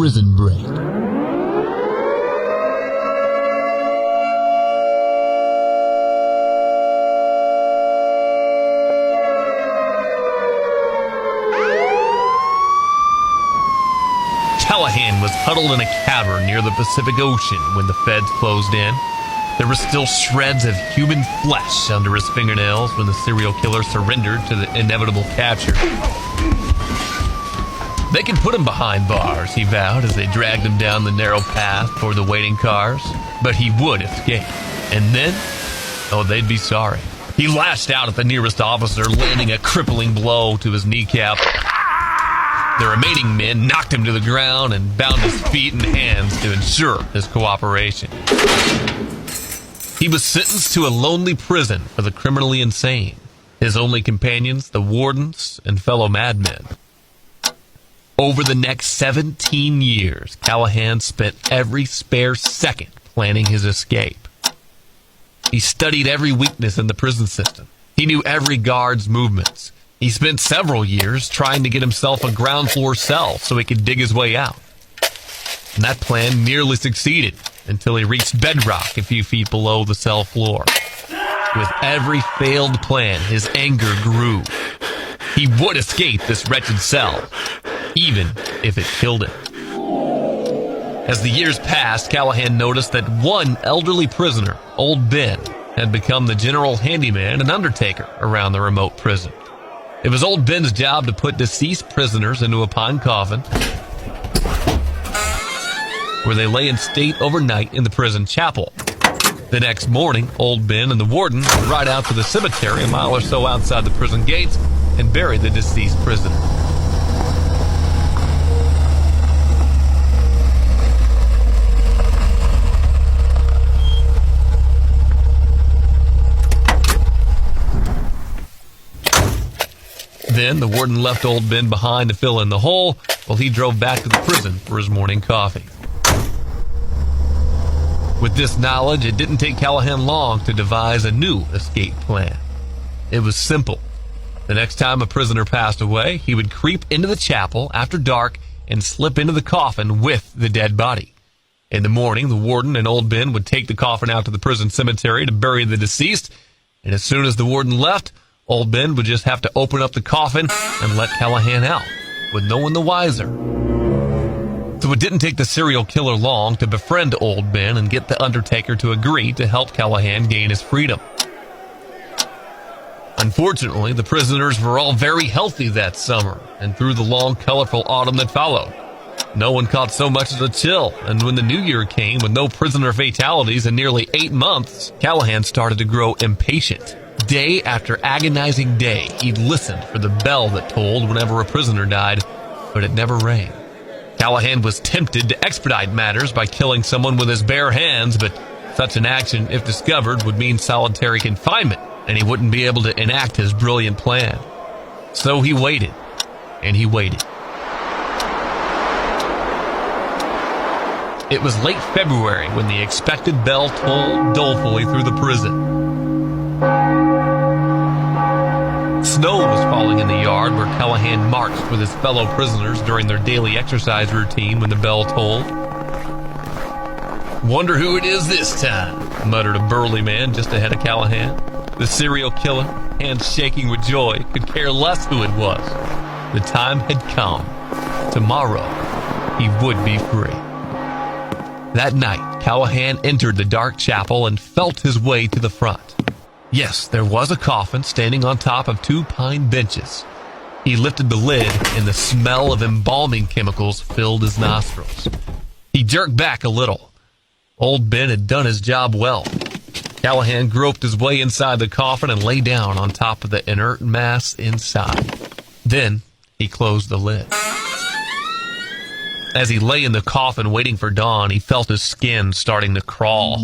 Prison Break. Callahan was huddled in a cavern near the Pacific Ocean when the feds closed in. There were still shreds of human flesh under his fingernails when the serial killer surrendered to the inevitable capture. They could put him behind bars, he vowed, as they dragged him down the narrow path toward the waiting cars. But he would escape. And then, they'd be sorry. He lashed out at the nearest officer, landing a crippling blow to his kneecap. The remaining men knocked him to the ground and bound his feet and hands to ensure his cooperation. He was sentenced to a lonely prison for the criminally insane. His only companions, the wardens and fellow madmen. Over the next 17 years, Callahan spent every spare second planning his escape. He studied every weakness in the prison system. He knew every guard's movements. He spent several years trying to get himself a ground floor cell so he could dig his way out. And that plan nearly succeeded until he reached bedrock a few feet below the cell floor. With every failed plan, his anger grew. He would escape this wretched cell, even if it killed him. As the years passed, Callahan noticed that one elderly prisoner, Old Ben, had become the general handyman and undertaker around the remote prison. It was Old Ben's job to put deceased prisoners into a pine coffin, where they lay in state overnight in the prison chapel. The next morning, Old Ben and the warden would ride out to the cemetery a mile or so outside the prison gates and bury the deceased prisoner. Then the warden left Old Ben behind to fill in the hole while he drove back to the prison for his morning coffee. With this knowledge, it didn't take Callahan long to devise a new escape plan. It was simple. The next time a prisoner passed away, he would creep into the chapel after dark and slip into the coffin with the dead body. In the morning, the warden and Old Ben would take the coffin out to the prison cemetery to bury the deceased, and as soon as the warden left, Old Ben would just have to open up the coffin and let Callahan out, with no one the wiser. So it didn't take the serial killer long to befriend Old Ben and get the undertaker to agree to help Callahan gain his freedom. Unfortunately, the prisoners were all very healthy that summer and through the long, colorful autumn that followed. No one caught so much as a chill, and when the new year came with no prisoner fatalities in nearly 8 months, Callahan started to grow impatient. Day after agonizing day, he'd listened for the bell that tolled whenever a prisoner died, but it never rang. Callahan was tempted to expedite matters by killing someone with his bare hands, but such an action, if discovered, would mean solitary confinement, and he wouldn't be able to enact his brilliant plan. So he waited, and he waited. It was late February when the expected bell tolled dolefully through the prison. Snow was falling in the yard where Callahan marched with his fellow prisoners during their daily exercise routine when the bell tolled. "Wonder who it is this time," muttered a burly man just ahead of Callahan. The serial killer, hands shaking with joy, could care less who it was. The time had come. Tomorrow, he would be free. That night, Callahan entered the dark chapel and felt his way to the front. Yes, there was a coffin standing on top of 2 pine benches. He lifted the lid, and the smell of embalming chemicals filled his nostrils. He jerked back a little. Old Ben had done his job well. Callahan groped his way inside the coffin and lay down on top of the inert mass inside. Then he closed the lid. As he lay in the coffin waiting for dawn, he felt his skin starting to crawl.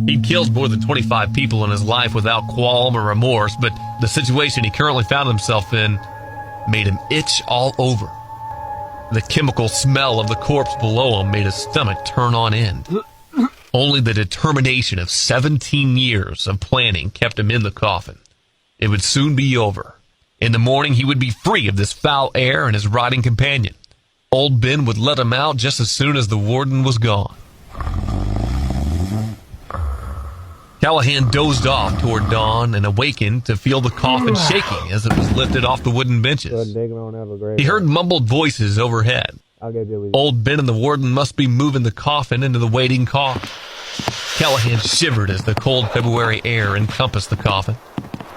He'd killed more than 25 people in his life without qualm or remorse, but the situation he currently found himself in made him itch all over. The chemical smell of the corpse below him made his stomach turn on end. Only the determination of 17 years of planning kept him in the coffin. It would soon be over. In the morning, he would be free of this foul air and his rotting companion. Old Ben would let him out just as soon as the warden was gone. Callahan dozed off toward dawn and awakened to feel the coffin shaking as it was lifted off the wooden benches. He heard mumbled voices overhead. Old Ben and the warden must be moving the coffin into the waiting car. Callahan shivered as the cold February air encompassed the coffin.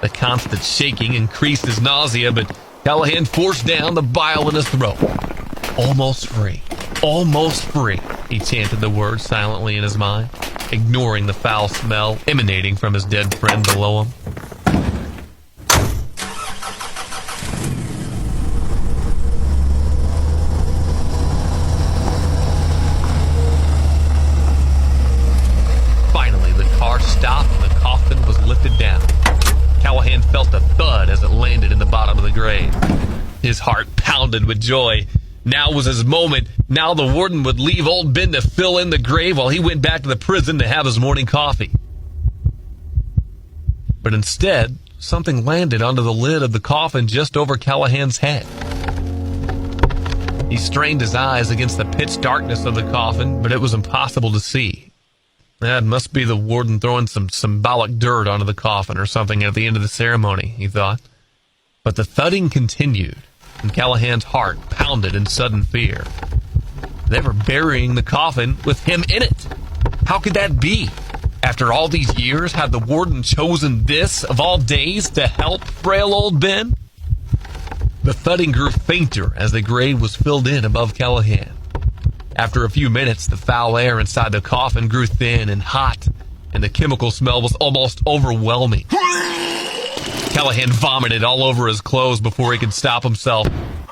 The constant shaking increased his nausea, but Callahan forced down the bile in his throat. Almost free. Almost free, he chanted the words silently in his mind, ignoring the foul smell emanating from his dead friend below him. Finally, the car stopped and the coffin was lifted down. Callahan felt a thud as it landed in the bottom of the grave. His heart pounded with joy. Now was his moment. Now the warden would leave old Ben to fill in the grave while he went back to the prison to have his morning coffee. But instead, something landed onto the lid of the coffin just over Callahan's head. He strained his eyes against the pitch darkness of the coffin, but it was impossible to see. That must be the warden throwing some symbolic dirt onto the coffin or something at the end of the ceremony, he thought. But the thudding continued, and Callahan's heart pounded in sudden fear. They were burying the coffin with him in it. How could that be? After all these years, had the warden chosen this, of all days, to help frail old Ben? The thudding grew fainter as the grave was filled in above Callahan. After a few minutes, the foul air inside the coffin grew thin and hot, and the chemical smell was almost overwhelming. Callahan vomited all over his clothes before he could stop himself.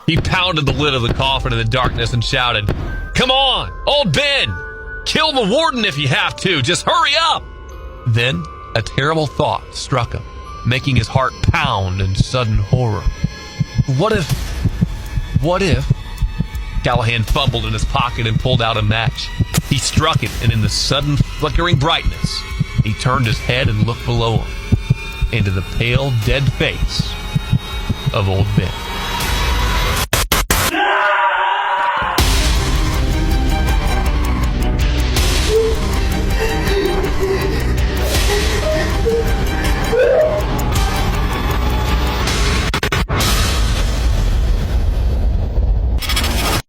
He pounded the lid of the coffin in the darkness and shouted, "Come on, old Ben! Kill the warden if you have to! Just hurry up!" Then a terrible thought struck him, making his heart pound in sudden horror. What if... Callahan fumbled in his pocket and pulled out a match. He struck it, and in the sudden flickering brightness, he turned his head and looked below him, into the pale, dead face of old Ben.